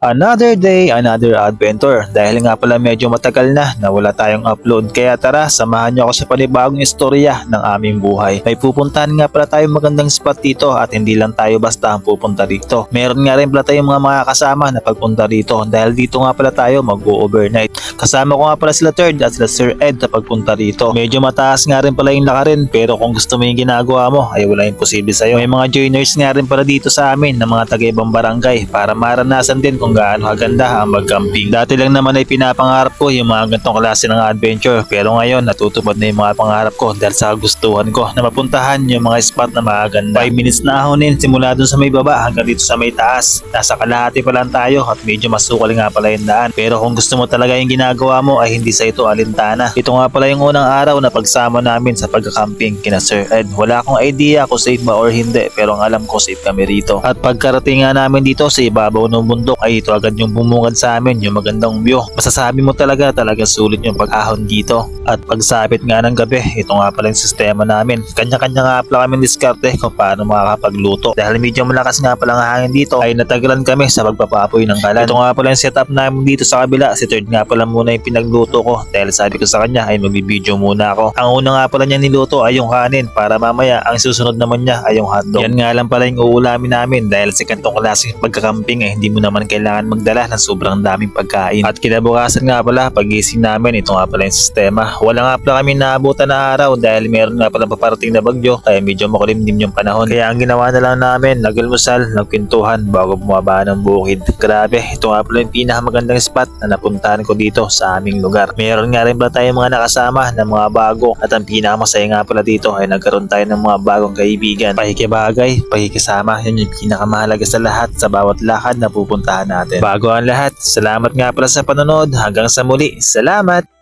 Another day, another adventure. Dahil nga pala medyo matagal na wala tayong upload. Kaya tara, samahan niyo ako sa panibagong istorya ng aming buhay. May pupuntahan nga pala tayong magandang spot dito at hindi lang tayo basta ang pupunta dito. Meron nga rin pala tayong mga kasama na pagpunta dito dahil dito nga pala tayo mag-overnight. Kasama ko nga pala sila Third at sila Sir Ed sa pagpunta dito. Medyo mataas nga rin pala yung lakarin pero kung gusto mo yung ginagawa mo ay wala imposible sa'yo. May mga joiners nga rin pala dito sa amin na mga taga-ibang barangay para maranasan din kung gaano kaganda ang mag-camping. Dati lang naman ay pinapangarap ko yung mga ganitong klase ng adventure pero ngayon natutupad na yung mga pangarap ko dahil sa gustuhan ko na mapuntahan yung mga spot na magaganda. 5 minutes na ahonin simula dun sa may baba hanggang dito sa may taas. Nasa kalahati pa lang tayo at medyo masukal nga pala yung daan. Pero kung gusto mo talaga yung ginagawa mo ay hindi sa ito alintana. Ito nga pala yung unang araw na pagsama namin sa pagka-camping kina Sir Ed. Wala akong idea kung safe ba or hindi pero ang alam ko safe kami rito. At pagkarating nga namin dito sa ibabaw ng bundok ay ito agad yung bumungad sa amin yung magandang view. Masasabi mo talaga sulit yung pag-ahon dito. At pagsapit nga ng gabi, ito nga pala yung sistema namin. Kanya-kanya nga pala kami diskarte kung paano makakapagluto. Dahil medyo malakas nga pala ang hangin dito ay natagalan kami sa pagpapapoy ng kalan. Ito nga pala yung setup namin dito sa kabila. Si Third nga pala muna yung pinagluto ko dahil sabi ko sa kanya ay magbibideo muna ako. Ang una nga pala niya niluto ay yung kanin para mamaya ang susunod naman niya ay yung hotdog. Yan nga lang pala yung uulamin namin dahil sa kantong klaseng pagkakamping ay hindi mo naman kailangan magdala ng sobrang daming pagkain. At kinabukasan nga pala pagising namin ito nga pala yung sistema. Wala nga pala kami naabutan na araw dahil meron nga pala paparating na bagyo kaya medyo makulimlim yung panahon. Kaya ang ginawa na lang namin nag-almusal, nagkwentuhan bago bumaba ng bukid. Grabe, ito nga pala yung pinakamagandang spot na napuntahan ko dito sa aming lugar. Meron nga rin pala tayong mga nakasama na mga bago at ang pinakamasaya nga pala dito ay nagkaroon tayo ng mga bagong kaibigan. Pakikibagay, pakikisama, yan yung pinakamahalaga sa lahat sa bawat lakad na pupuntahan natin. Bago ang lahat, salamat nga pala sa panonood. Hanggang sa muli, salamat!